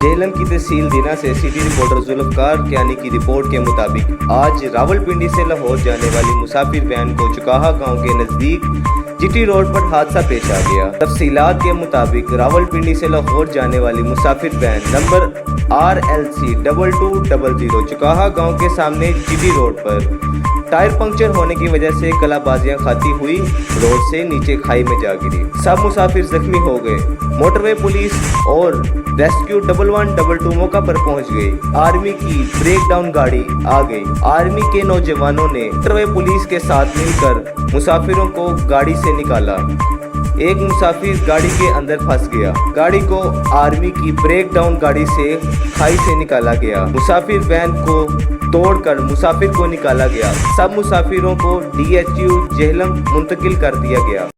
झेलम की तहसील दीना से city reporter Zulfikar Kiani की रिपोर्ट के मुताबिक आज रावलपिंडी से लाहौर जाने वाली मुसाफिर वैन को चुकाहा गांव के नजदीक जीटी रोड पर हादसा पेश आ गया। तफसीलात के मुताबिक रावलपिंडी से लाहौर जाने वाली मुसाफिर वैन नंबर RLC 2200 चुकाहा गांव के सामने जीटी रोड पर टायर पंक्चर होने की वजह से कलाबाजियां खाती हुई रोड से नीचे खाई में जा गिरी। सब मुसाफिर जख्मी हो गए। मोटरवे पुलिस और रेस्क्यू 1122 मौका पर पहुंच गई। आर्मी की ब्रेकडाउन गाड़ी आ गई। आर्मी के नौजवानों ने मोटरवे पुलिस के साथ मिलकर मुसाफिरों को गाड़ी से निकाला। एक मुसाफिर गाड़ी के अंदर फंस गया। गाड़ी को आर्मी की ब्रेकडाउन गाड़ी से खाई से निकाला गया। मुसाफिर वैन को तोड़कर मुसाफिर को निकाला गया। सब मुसाफिरों को DHU झेलम मुंतकिल कर दिया गया।